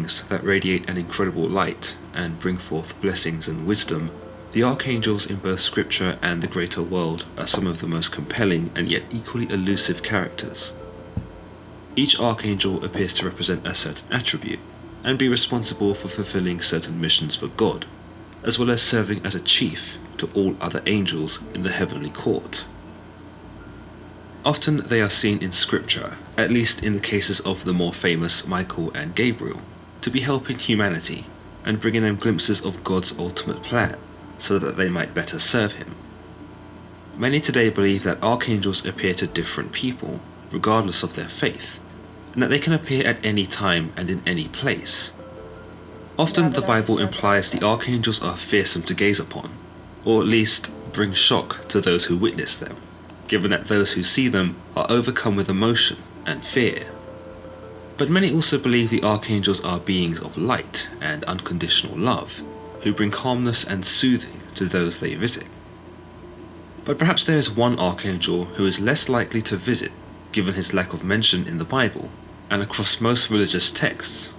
beings that radiate an incredible light and bring forth blessings and wisdom, the archangels in both scripture and the greater world are some of the most compelling and yet equally elusive characters. Each archangel appears to represent a certain attribute and be responsible for fulfilling certain missions for God, as well as serving as a chief to all other angels in the heavenly court. Often they are seen in scripture, at least in the cases of the more famous Michael and Gabriel, to be helping humanity and bringing them glimpses of God's ultimate plan, so that they might better serve him. Many today believe that archangels appear to different people, regardless of their faith, and that they can appear at any time and in any place. Often the Bible implies the archangels are fearsome to gaze upon, or at least bring shock to those who witness them, given that those who see them are overcome with emotion and fear. But many also believe the archangels are beings of light and unconditional love, who bring calmness and soothing to those they visit. But perhaps there is one archangel who is less likely to visit, given his lack of mention in the Bible and across most religious texts.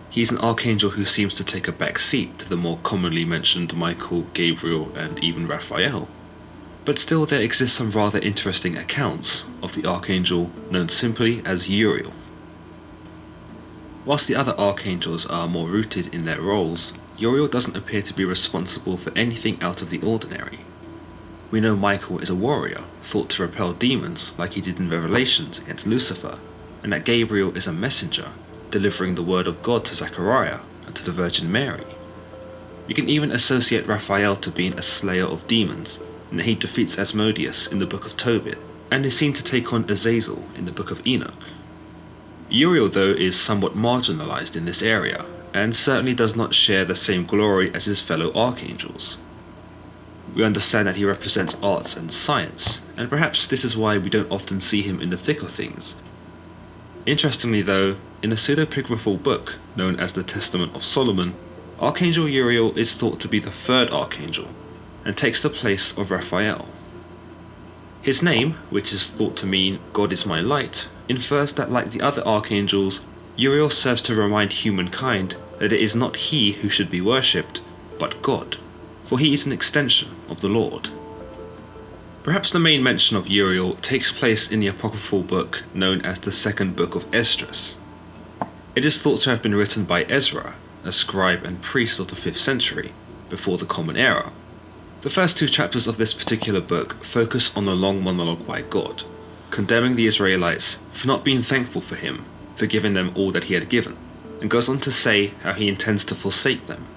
He is an archangel who seems to take a back seat to the more commonly mentioned Michael, Gabriel, and even Raphael. But still there exist some rather interesting accounts of the archangel known simply as Uriel. Whilst the other archangels are more rooted in their roles, Uriel doesn't appear to be responsible for anything out of the ordinary. We know Michael is a warrior, thought to repel demons like he did in Revelations against Lucifer, and that Gabriel is a messenger, delivering the word of God to Zechariah and to the Virgin Mary. You can even associate Raphael to being a slayer of demons, and that he defeats Asmodeus in the Book of Tobit, and is seen to take on Azazel in the Book of Enoch. Uriel, though, is somewhat marginalized in this area, and certainly does not share the same glory as his fellow archangels. We understand that he represents arts and science, and perhaps this is why we don't often see him in the thick of things. Interestingly though, in a pseudepigraphal book known as the Testament of Solomon, Archangel Uriel is thought to be the third archangel, and takes the place of Raphael. His name, which is thought to mean God is my light, infers that like the other archangels, Uriel serves to remind humankind that it is not he who should be worshipped, but God, for he is an extension of the Lord. Perhaps the main mention of Uriel takes place in the apocryphal book known as the Second Book of Esdras. It is thought to have been written by Ezra, a scribe and priest of the 5th century, before the Common Era. The first 2 chapters of this particular book focus on a long monologue by God, condemning the Israelites for not being thankful for him, for giving them all that he had given, and goes on to say how he intends to forsake them.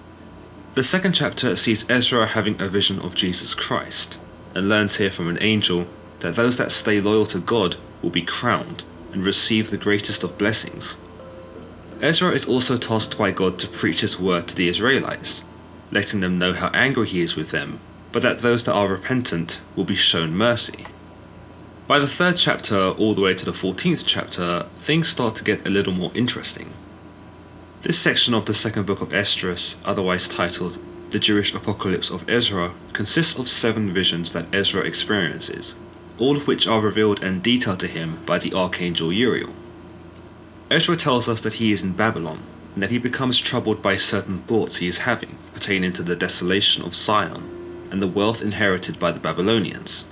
The second chapter sees Ezra having a vision of Jesus Christ, and learns here from an angel that those that stay loyal to God will be crowned and receive the greatest of blessings. Ezra is also tasked by God to preach his word to the Israelites, letting them know how angry he is with them, but that those that are repentant will be shown mercy. By the 3rd chapter all the way to the 14th chapter, things start to get a little more interesting. This section of the second book of Esdras, otherwise titled The Jewish Apocalypse of Ezra, consists of 7 visions that Ezra experiences, all of which are revealed and detailed to him by the Archangel Uriel. Ezra tells us that he is in Babylon, and that he becomes troubled by certain thoughts he is having pertaining to the desolation of Zion and the wealth inherited by the Babylonians.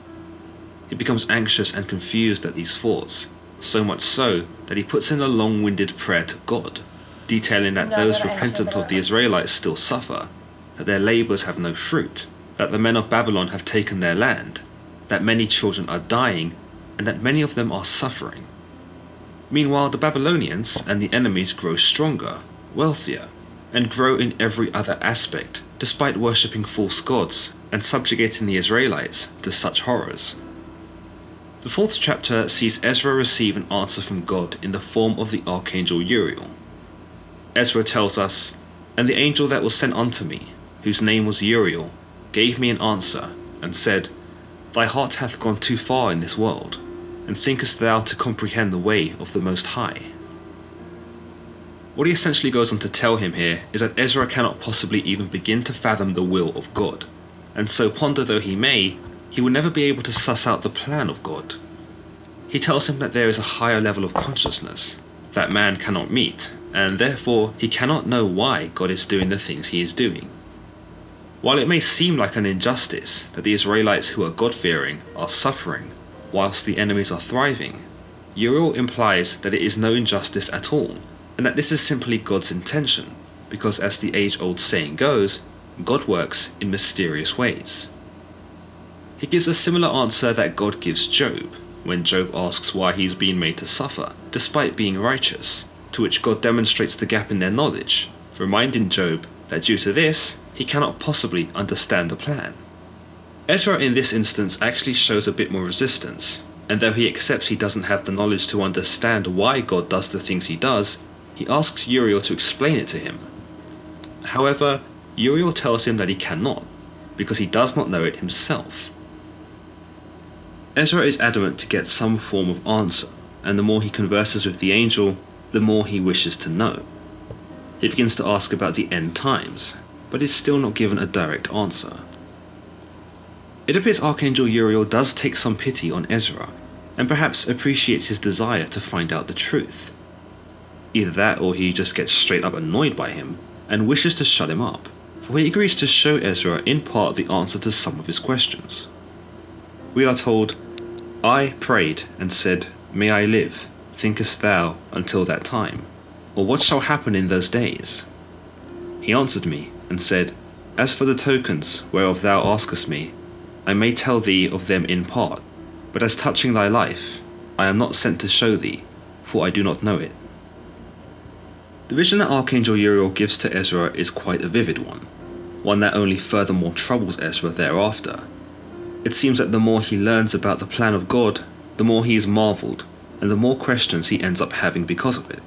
He becomes anxious and confused at these thoughts, so much so that he puts in a long-winded prayer to God, detailing that those repentant of the Israelites still suffer, that their labours have no fruit, that the men of Babylon have taken their land, that many children are dying, and that many of them are suffering. Meanwhile, the Babylonians and the enemies grow stronger, wealthier, and grow in every other aspect, despite worshipping false gods and subjugating the Israelites to such horrors. The 4th chapter sees Ezra receive an answer from God in the form of the Archangel Uriel. Ezra tells us, "And the angel that was sent unto me, whose name was Uriel, gave me an answer, and said, Thy heart hath gone too far in this world, and thinkest thou to comprehend the way of the Most High?" What he essentially goes on to tell him here is that Ezra cannot possibly even begin to fathom the will of God, and so ponder though he may, he will never be able to suss out the plan of God. He tells him that there is a higher level of consciousness, that man cannot meet, and therefore he cannot know why God is doing the things he is doing. While it may seem like an injustice that the Israelites who are God-fearing are suffering, whilst the enemies are thriving, Uriel implies that it is no injustice at all, and that this is simply God's intention, because as the age-old saying goes, God works in mysterious ways. He gives a similar answer that God gives Job, when Job asks why he is being made to suffer, despite being righteous, to which God demonstrates the gap in their knowledge, reminding Job that due to this, he cannot possibly understand the plan. Ezra in this instance actually shows a bit more resistance, and though he accepts he doesn't have the knowledge to understand why God does the things he does, he asks Uriel to explain it to him. However, Uriel tells him that he cannot, because he does not know it himself. Ezra is adamant to get some form of answer, and the more he converses with the angel, the more he wishes to know. He begins to ask about the end times, but is still not given a direct answer. It appears Archangel Uriel does take some pity on Ezra, and perhaps appreciates his desire to find out the truth. Either that or he just gets straight up annoyed by him, and wishes to shut him up, for he agrees to show Ezra in part the answer to some of his questions. We are told, "I prayed and said, May I live, thinkest thou, until that time? Or what shall happen in those days? He answered me, and said, As for the tokens whereof thou askest me, I may tell thee of them in part, but as touching thy life, I am not sent to show thee, for I do not know it." The vision that Archangel Uriel gives to Ezra is quite a vivid one that only furthermore troubles Ezra thereafter. It seems that the more he learns about the plan of God, the more he is marveled, and the more questions he ends up having because of it.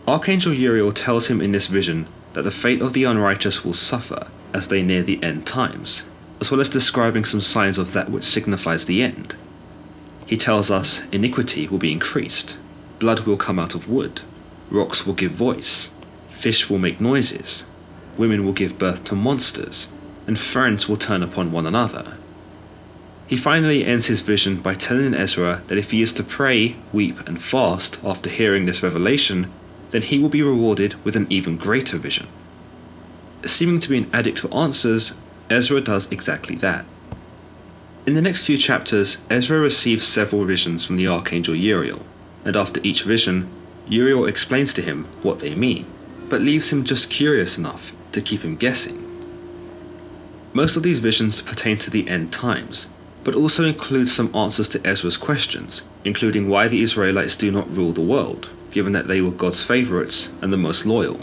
Archangel Uriel tells him in this vision that the fate of the unrighteous will suffer as they near the end times, as well as describing some signs of that which signifies the end. He tells us iniquity will be increased, blood will come out of wood, rocks will give voice, fish will make noises, women will give birth to monsters, and friends will turn upon one another. He finally ends his vision by telling Ezra that if he is to pray, weep, and fast after hearing this revelation, then he will be rewarded with an even greater vision. Seeming to be an addict for answers, Ezra does exactly that. In the next few chapters, Ezra receives several visions from the Archangel Uriel, and after each vision, Uriel explains to him what they mean, but leaves him just curious enough to keep him guessing. Most of these visions pertain to the end times, but also include some answers to Ezra's questions, including why the Israelites do not rule the world, given that they were God's favourites and the most loyal.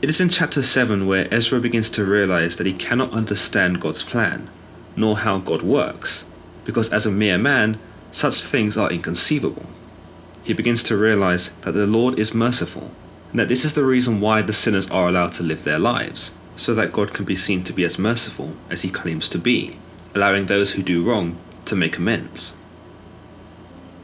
It is in chapter 7 where Ezra begins to realize that he cannot understand God's plan, nor how God works, because as a mere man, such things are inconceivable. He begins to realize that the Lord is merciful, and that this is the reason why the sinners are allowed to live their lives, so that God can be seen to be as merciful as he claims to be, allowing those who do wrong to make amends.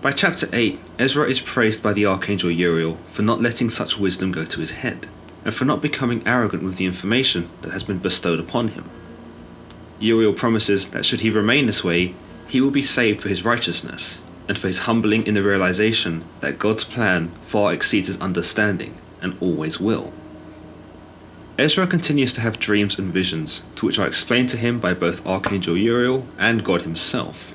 By chapter 8, Ezra is praised by the Archangel Uriel for not letting such wisdom go to his head, and for not becoming arrogant with the information that has been bestowed upon him. Uriel promises that should he remain this way, he will be saved for his righteousness, and for his humbling in the realization that God's plan far exceeds his understanding, and always will. Ezra continues to have dreams and visions, to which are explained to him by both Archangel Uriel and God himself.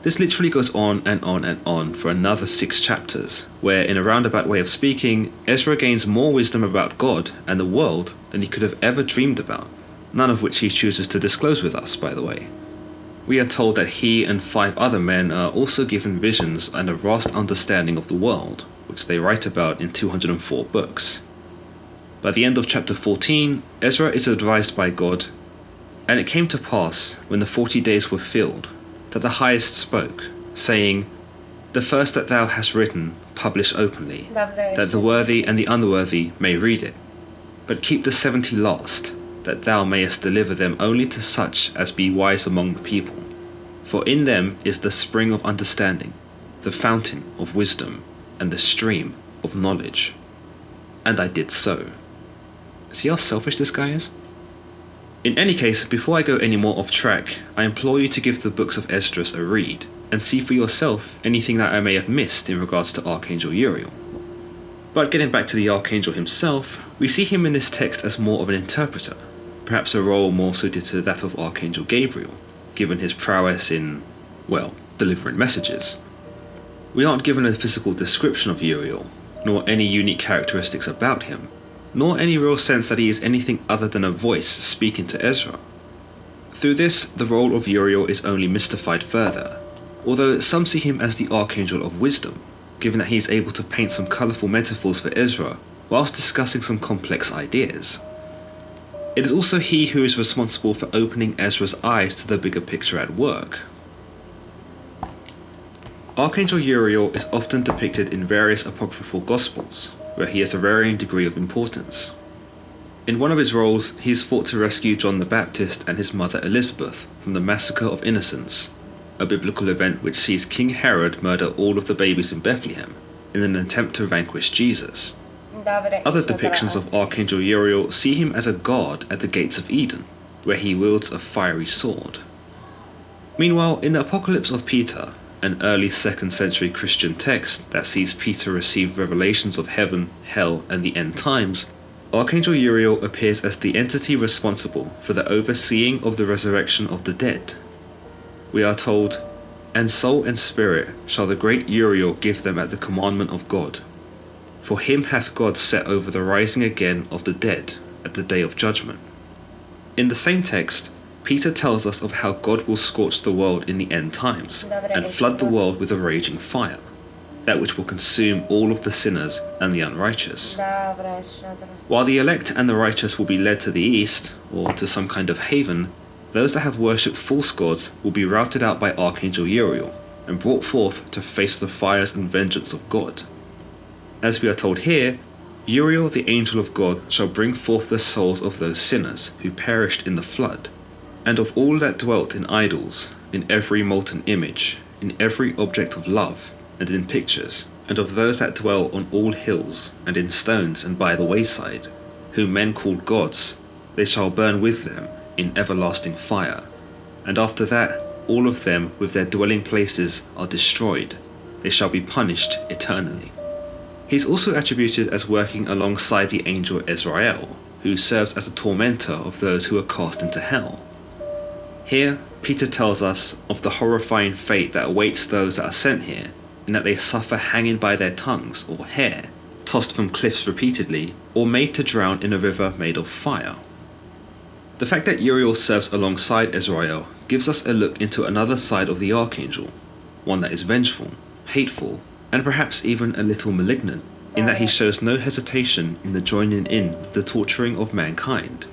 This literally goes on and on and on for another 6 chapters, where in a roundabout way of speaking, Ezra gains more wisdom about God and the world than he could have ever dreamed about, none of which he chooses to disclose with us, by the way. We are told that he and 5 other men are also given visions and a vast understanding of the world, which they write about in 204 books. By the end of chapter 14, Ezra is advised by God, "And it came to pass, when the 40 days were filled, that the Highest spoke, saying, The first that thou hast written, publish openly, that the worthy and the unworthy may read it. But keep the 70 last, that thou mayest deliver them only to such as be wise among the people. For in them is the spring of understanding, the fountain of wisdom, and the stream of knowledge." And I did so. See how selfish this guy is? In any case, before I go any more off track, I implore you to give the books of Esdras a read, and see for yourself anything that I may have missed in regards to Archangel Uriel. But getting back to the Archangel himself, we see him in this text as more of an interpreter, perhaps a role more suited to that of Archangel Gabriel, given his prowess in, well, delivering messages. We aren't given a physical description of Uriel, nor any unique characteristics about him, nor any real sense that he is anything other than a voice speaking to Ezra. Through this, the role of Uriel is only mystified further, although some see him as the Archangel of Wisdom, given that he is able to paint some colourful metaphors for Ezra whilst discussing some complex ideas. It is also he who is responsible for opening Ezra's eyes to the bigger picture at work. Archangel Uriel is often depicted in various apocryphal gospels, where he has a varying degree of importance. In one of his roles, he is thought to rescue John the Baptist and his mother Elizabeth from the massacre of innocents, a biblical event which sees King Herod murder all of the babies in Bethlehem in an attempt to vanquish Jesus. Other depictions of Archangel Uriel see him as a god at the gates of Eden, where he wields a fiery sword. Meanwhile, in the Apocalypse of Peter, an early 2nd century Christian text that sees Peter receive revelations of heaven, hell, and the end times, Archangel Uriel appears as the entity responsible for the overseeing of the resurrection of the dead. We are told, "And soul and spirit shall the great Uriel give them at the commandment of God. For him hath God set over the rising again of the dead at the day of judgment." In the same text, Peter tells us of how God will scorch the world in the end times and flood the world with a raging fire, that which will consume all of the sinners and the unrighteous. While the elect and the righteous will be led to the east, or to some kind of haven, those that have worshipped false gods will be routed out by Archangel Uriel and brought forth to face the fires and vengeance of God. As we are told here, Uriel the angel of God shall bring forth the souls of those sinners who perished in the flood, and of all that dwelt in idols, in every molten image, in every object of love, and in pictures, and of those that dwell on all hills, and in stones and by the wayside, whom men called gods, they shall burn with them in everlasting fire. And after that, all of them with their dwelling places are destroyed. They shall be punished eternally. He is also attributed as working alongside the angel Ezrael, who serves as a tormentor of those who are cast into hell. Here, Peter tells us of the horrifying fate that awaits those that are sent here, in that they suffer hanging by their tongues or hair, tossed from cliffs repeatedly, or made to drown in a river made of fire. The fact that Uriel serves alongside Ezrael gives us a look into another side of the Archangel, one that is vengeful, hateful, and perhaps even a little malignant, in that he shows no hesitation in the joining in with the torturing of mankind.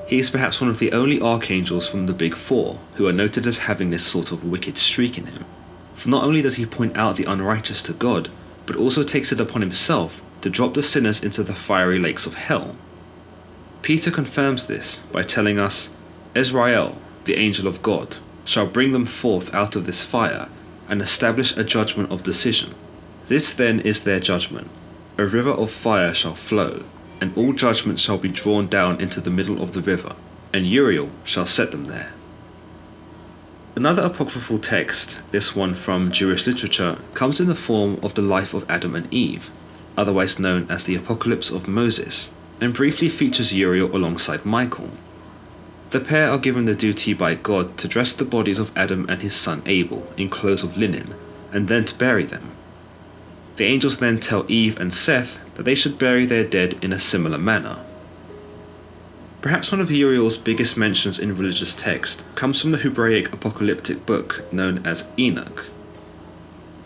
He is perhaps one of the only archangels from the Big Four who are noted as having this sort of wicked streak in him, for not only does he point out the unrighteous to God, but also takes it upon himself to drop the sinners into the fiery lakes of hell. Peter confirms this by telling us, "Ezrael, the angel of God, shall bring them forth out of this fire, and establish a judgment of decision. This then is their judgment. A river of fire shall flow, and all judgment shall be drawn down into the middle of the river, and Uriel shall set them there." Another apocryphal text, this one from Jewish literature, comes in the form of the life of Adam and Eve, otherwise known as the Apocalypse of Moses, and briefly features Uriel alongside Michael. The pair are given the duty by God to dress the bodies of Adam and his son Abel in clothes of linen, and then to bury them. The angels then tell Eve and Seth that they should bury their dead in a similar manner. Perhaps one of Uriel's biggest mentions in religious text comes from the Hebraic apocalyptic book known as Enoch.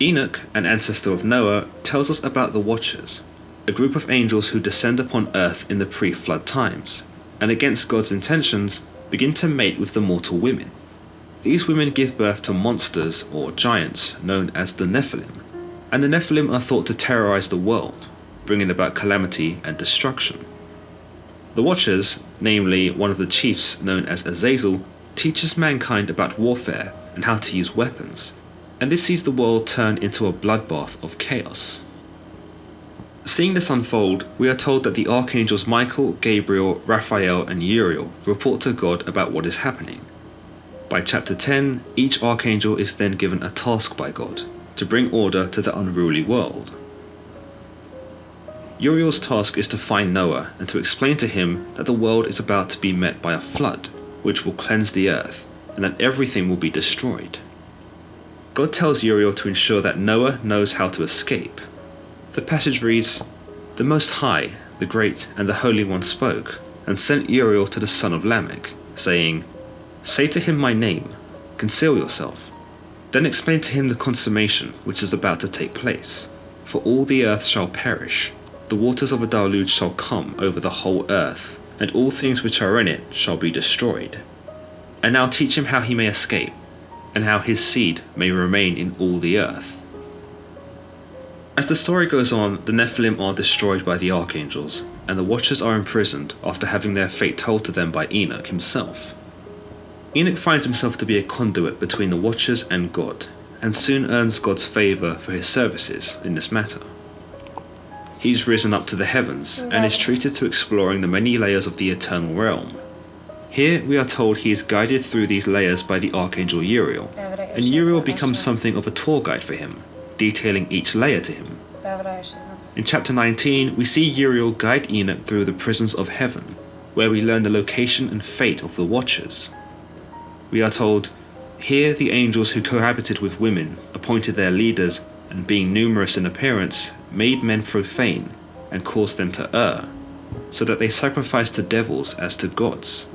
Enoch, an ancestor of Noah, tells us about the Watchers, a group of angels who descend upon earth in the pre-flood times, and against God's intentions, begin to mate with the mortal women. These women give birth to monsters or giants known as the Nephilim, and the Nephilim are thought to terrorize the world, bringing about calamity and destruction. The Watchers, namely one of the chiefs known as Azazel, teaches mankind about warfare and how to use weapons, and this sees the world turn into a bloodbath of chaos. Seeing this unfold, we are told that the archangels Michael, Gabriel, Raphael, and Uriel report to God about what is happening. By chapter 10, each archangel is then given a task by God to bring order to the unruly world. Uriel's task is to find Noah and to explain to him that the world is about to be met by a flood, which will cleanse the earth, and that everything will be destroyed. God tells Uriel to ensure that Noah knows how to escape. The passage reads, "The Most High, the Great, and the Holy One spoke, and sent Uriel to the son of Lamech, saying, Say to him my name, conceal yourself. Then explain to him the consummation which is about to take place. For all the earth shall perish, the waters of a deluge shall come over the whole earth, and all things which are in it shall be destroyed. And now teach him how he may escape, and how his seed may remain in all the earth." As the story goes on, the Nephilim are destroyed by the archangels, and the Watchers are imprisoned after having their fate told to them by Enoch himself. Enoch finds himself to be a conduit between the Watchers and God, and soon earns God's favour for his services in this matter. He's risen up to the heavens, and is treated to exploring the many layers of the eternal realm. Here we are told he is guided through these layers by the Archangel Uriel, and Uriel becomes something of a tour guide for him, detailing each layer to him. In chapter 19, we see Uriel guide Enoch through the prisons of heaven, where we learn the location and fate of the Watchers. We are told, "Here the angels who cohabited with women, appointed their leaders, and being numerous in appearance, made men profane, and caused them to err, so that they sacrificed to devils as to gods.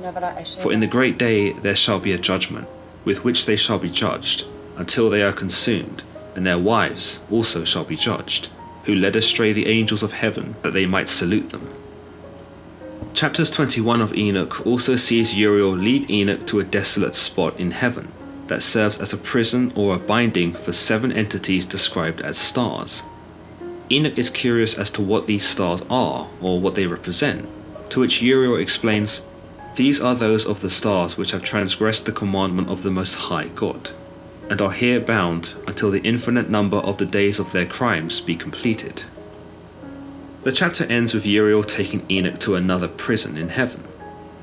For in the great day there shall be a judgment, with which they shall be judged, until they are consumed, and their wives also shall be judged, who led astray the angels of heaven, that they might salute them." Chapters 21 of Enoch also sees Uriel lead Enoch to a desolate spot in heaven, that serves as a prison or a binding for 7 entities described as stars. Enoch is curious as to what these stars are, or what they represent, to which Uriel explains, "These are those of the stars which have transgressed the commandment of the Most High God, and are here bound until the infinite number of the days of their crimes be completed." The chapter ends with Uriel taking Enoch to another prison in heaven,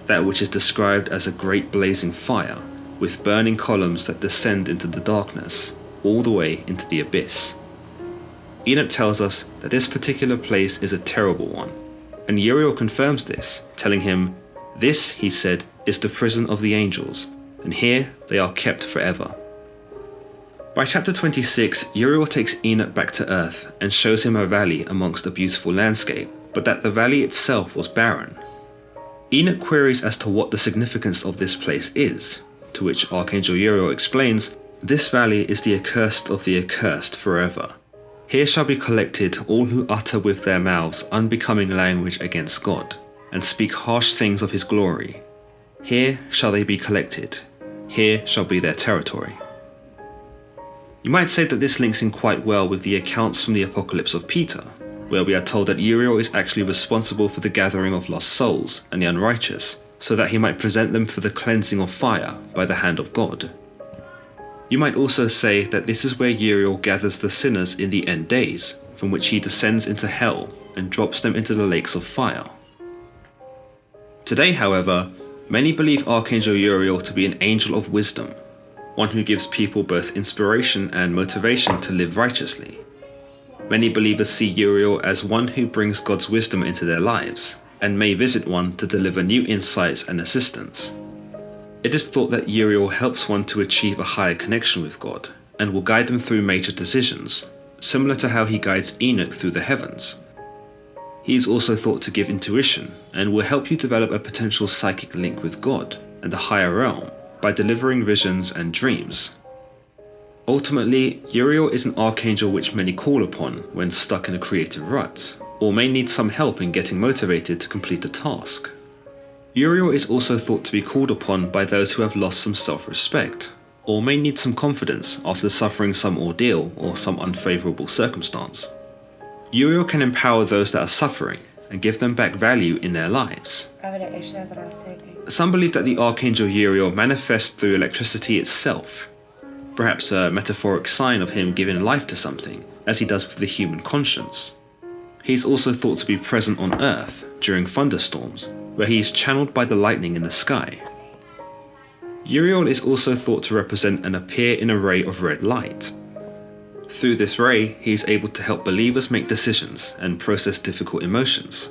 that which is described as a great blazing fire, with burning columns that descend into the darkness, all the way into the abyss. Enoch tells us that this particular place is a terrible one, and Uriel confirms this, telling him, "This," he said, "is the prison of the angels, and here they are kept forever." By chapter 26, Uriel takes Enoch back to earth and shows him a valley amongst a beautiful landscape, but that the valley itself was barren. Enoch queries as to what the significance of this place is, to which Archangel Uriel explains, "This valley is the accursed of the accursed forever. Here shall be collected all who utter with their mouths unbecoming language against God, and speak harsh things of his glory. Here shall they be collected. Here shall be their territory." You might say that this links in quite well with the accounts from the Apocalypse of Peter, where we are told that Uriel is actually responsible for the gathering of lost souls and the unrighteous, so that he might present them for the cleansing of fire by the hand of God. You might also say that this is where Uriel gathers the sinners in the end days, from which he descends into hell and drops them into the lakes of fire. Today, however, many believe Archangel Uriel to be an angel of wisdom, one who gives people both inspiration and motivation to live righteously. Many believers see Uriel as one who brings God's wisdom into their lives, and may visit one to deliver new insights and assistance. It is thought that Uriel helps one to achieve a higher connection with God, and will guide them through major decisions, similar to how he guides Enoch through the heavens. He is also thought to give intuition, and will help you develop a potential psychic link with God and the higher realm by delivering visions and dreams. Ultimately, Uriel is an archangel which many call upon when stuck in a creative rut, or may need some help in getting motivated to complete a task. Uriel is also thought to be called upon by those who have lost some self-respect, or may need some confidence after suffering some ordeal or some unfavourable circumstance. Uriel can empower those that are suffering and give them back value in their lives. Some believe that the Archangel Uriel manifests through electricity itself, perhaps a metaphoric sign of him giving life to something, as he does with the human conscience. He is also thought to be present on Earth during thunderstorms, where he is channeled by the lightning in the sky. Uriel is also thought to represent and appear in a ray of red light. Through this ray, he is able to help believers make decisions and process difficult emotions.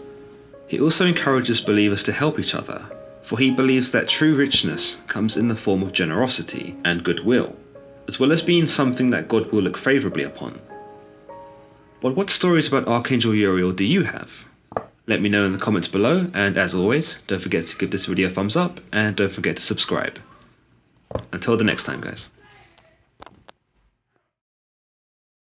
He also encourages believers to help each other, for he believes that true richness comes in the form of generosity and goodwill, as well as being something that God will look favourably upon. But what stories about Archangel Uriel do you have? Let me know in the comments below, and as always, don't forget to give this video a thumbs up and don't forget to subscribe. Until the next time, guys.